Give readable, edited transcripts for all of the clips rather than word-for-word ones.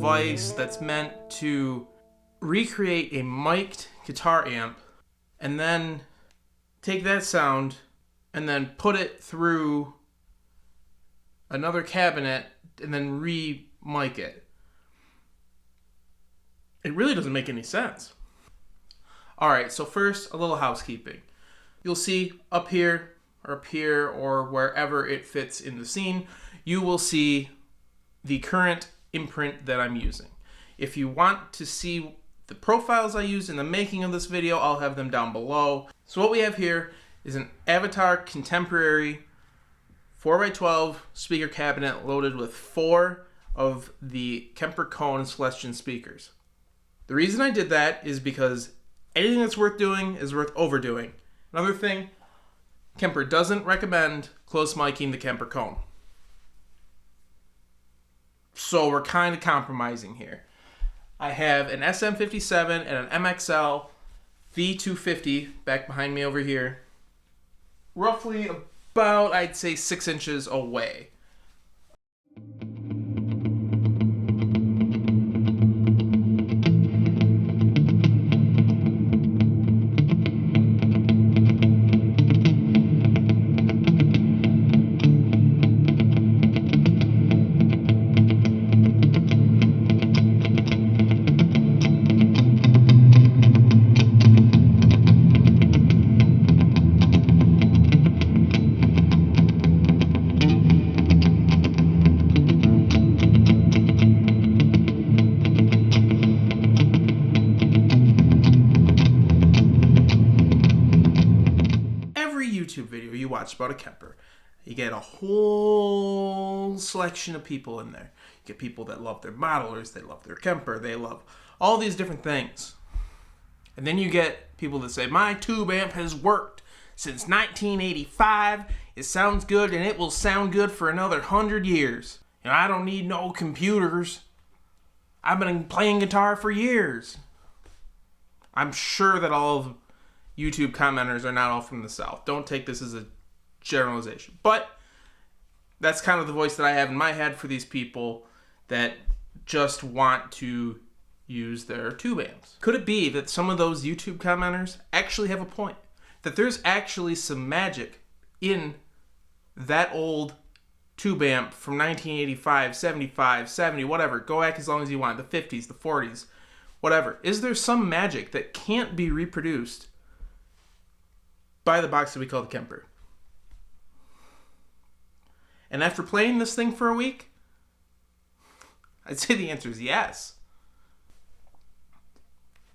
device that's meant to recreate a mic'd guitar amp and then take that sound and then put it through another cabinet and then re-mic it. It really doesn't make any sense. Alright, so first, a little housekeeping. You'll see up here or wherever it fits in the scene, you will see the current imprint that I'm using. If you want to see the profiles I used in the making of this video, I'll have them down below. So what we have here is an Avatar Contemporary 4x12 speaker cabinet loaded with 4 of the Kemper Kone Celestion speakers. The reason I did that is because anything that's worth doing is worth overdoing. Another thing, Kemper doesn't recommend close micing the Kemper Kone. So we're kind of compromising here. I have an SM57 and an MXL V250 back behind me over here. Roughly about, I'd say, 6 inches away. YouTube video you watch about a Kemper, you get a whole selection of people in there. You get people that love their modelers, they love their Kemper, they love all these different things. And then you get people that say, my tube amp has worked since 1985, it sounds good and it will sound good for another 100 years. You know, I don't need no computers. I've been playing guitar for years. I'm sure that all of YouTube commenters are not all from the South. Don't take this as a generalization. But that's kind of the voice that I have in my head for these people that just want to use their tube amps. Could it be that some of those YouTube commenters actually have a point? That there's actually some magic in that old tube amp from 1985, 75, 70, whatever. Go back as long as you want. The 50s, the 40s, whatever. Is there some magic that can't be reproduced by the box that we call the Kemper? And after playing this thing for a week, I'd say the answer is yes.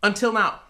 Until now.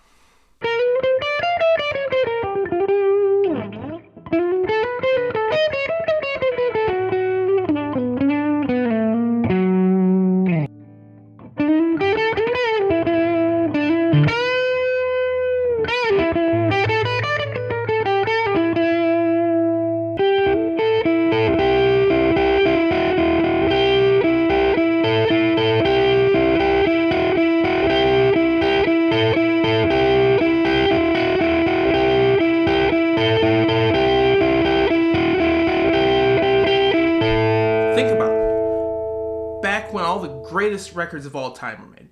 Greatest records of all time were made.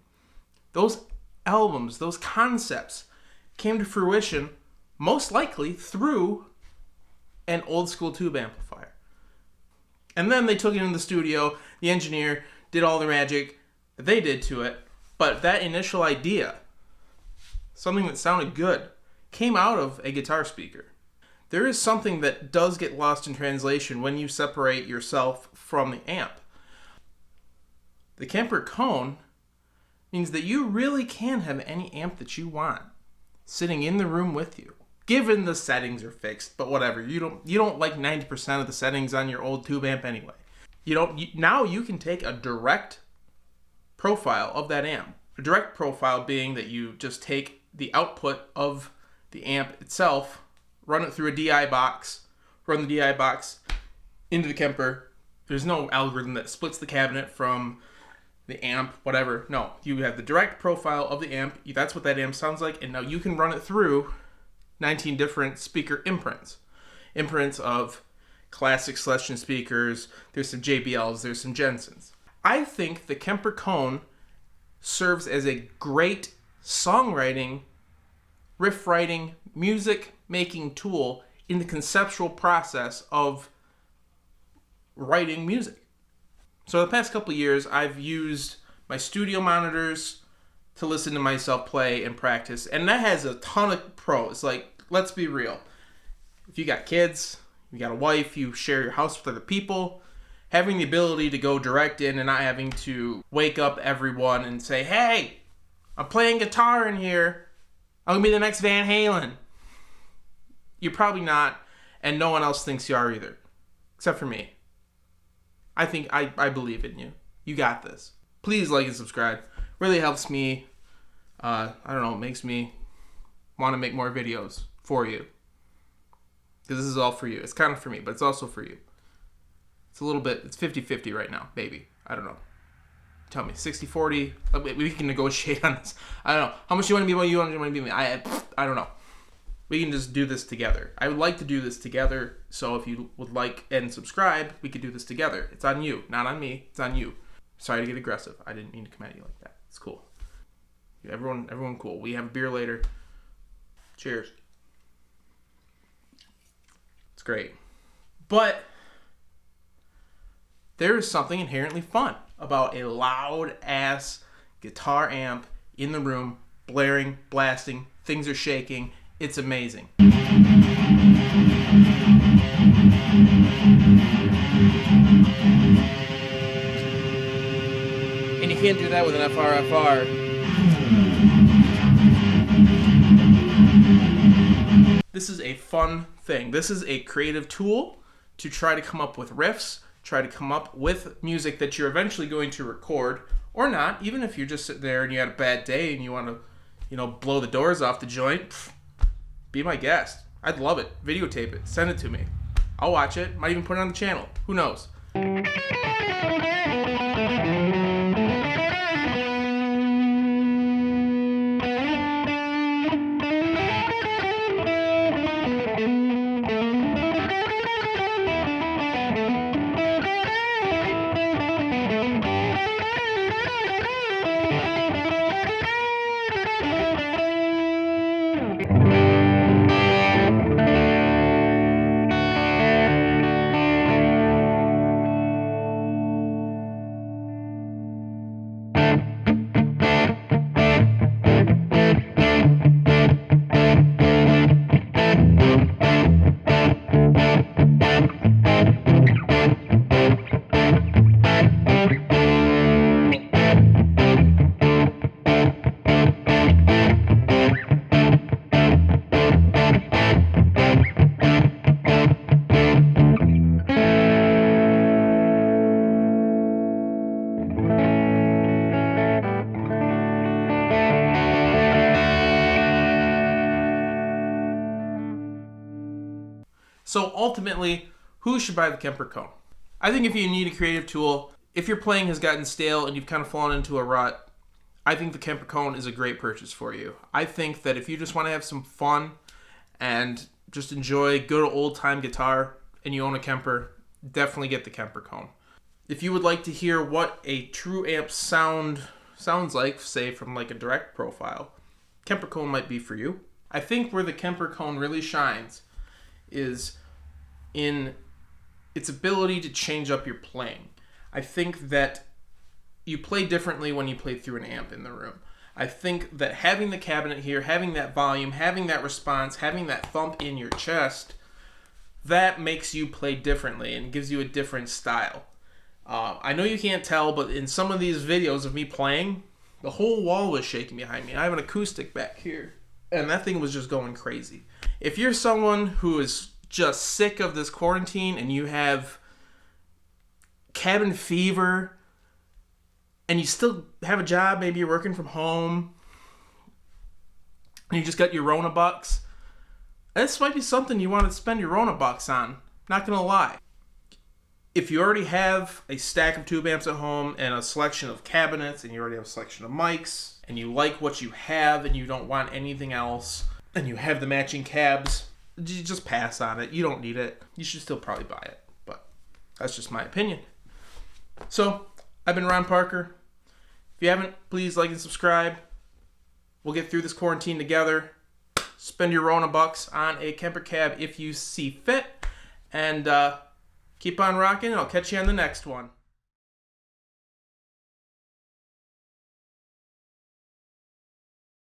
Those albums, those concepts came to fruition most likely through an old school tube amplifier. And then they took it in the studio, the engineer did all the magic that they did to it, but that initial idea, something that sounded good, came out of a guitar speaker. There is something that does get lost in translation when you separate yourself from the amp. The Kemper Kone means that you really can have any amp that you want sitting in the room with you, given the settings are fixed. But whatever, you don't like 90% of the settings on your old tube amp anyway. Now you can take a direct profile of that amp. A direct profile being that you just take the output of the amp itself, run it through a DI box, run the DI box into the Kemper. There's no algorithm that splits the cabinet from the amp, whatever. No, you have the direct profile of the amp. That's what that amp sounds like. And now you can run it through 19 different speaker imprints. Imprints of classic Celestion speakers. There's some JBLs, there's some Jensens. I think the Kemper Kone serves as a great songwriting, riff writing, music making tool in the conceptual process of writing music. So the past couple of years, I've used my studio monitors to listen to myself play and practice, and that has a ton of pros. Like, let's be real. If you got kids, you got a wife, you share your house with other people, having the ability to go direct in and not having to wake up everyone and say, hey, I'm playing guitar in here, I'm gonna be the next Van Halen. You're probably not, and no one else thinks you are either, except for me. I think I believe in you. You got this. Please like and subscribe. Really helps me. I don't know, it makes me want to make more videos for you. Because this is all for you. It's kind of for me, but it's also for you. It's a little bit, it's 50-50 right now, maybe. I don't know. Tell me, 60-40? We can negotiate on this. I don't know. How much you want to be about you, how much you want to be me? I don't know. We can just do this together. I would like to do this together, so if you would like and subscribe, we could do this together. It's on you, not on me. It's on you. Sorry to get aggressive. I didn't mean to come at you like that. It's cool. Everyone cool. We have a beer later. Cheers. It's great. But there is something inherently fun about a loud-ass guitar amp in the room, blaring, blasting, things are shaking. It's amazing. And you can't do that with an FR. This is a fun thing. This is a creative tool to try to come up with riffs, try to come up with music that you're eventually going to record, or not. Even if you're just sitting there and you had a bad day and you want to, blow the doors off the joint, be my guest. I'd love it. Videotape it. Send it to me. I'll watch it. Might even put it on the channel. Who knows? So ultimately, who should buy the Kemper Kone? I think if you need a creative tool, if your playing has gotten stale and you've kind of fallen into a rut, I think the Kemper Kone is a great purchase for you. I think that if you just want to have some fun and just enjoy good old-time guitar and you own a Kemper, definitely get the Kemper Kone. If you would like to hear what a true amp sounds like, say from like a direct profile, Kemper Kone might be for you. I think where the Kemper Kone really shines is in its ability to change up your playing. I think that you play differently when you play through an amp in the room. I think that having the cabinet here, having that volume, having that response, having that thump in your chest, that makes you play differently and gives you a different style. I know you can't tell, but in some of these videos of me playing, the whole wall was shaking behind me. I have an acoustic back here, and that thing was just going crazy. If you're someone who is just sick of this quarantine and you have cabin fever and you still have a job, maybe you're working from home and you just got your Rona bucks, this might be something you want to spend your Rona bucks on. Not gonna lie. If you already have a stack of tube amps at home and a selection of cabinets and you already have a selection of mics and you like what you have and you don't want anything else and you have the matching cabs, you just pass on it. You don't need it. You should still probably buy it, but that's just my opinion. So, I've been Ron Parker. If you haven't, please like and subscribe. We'll get through this quarantine together. Spend your Rona bucks on a Kemper cab if you see fit. And keep on rocking, and I'll catch you on the next one.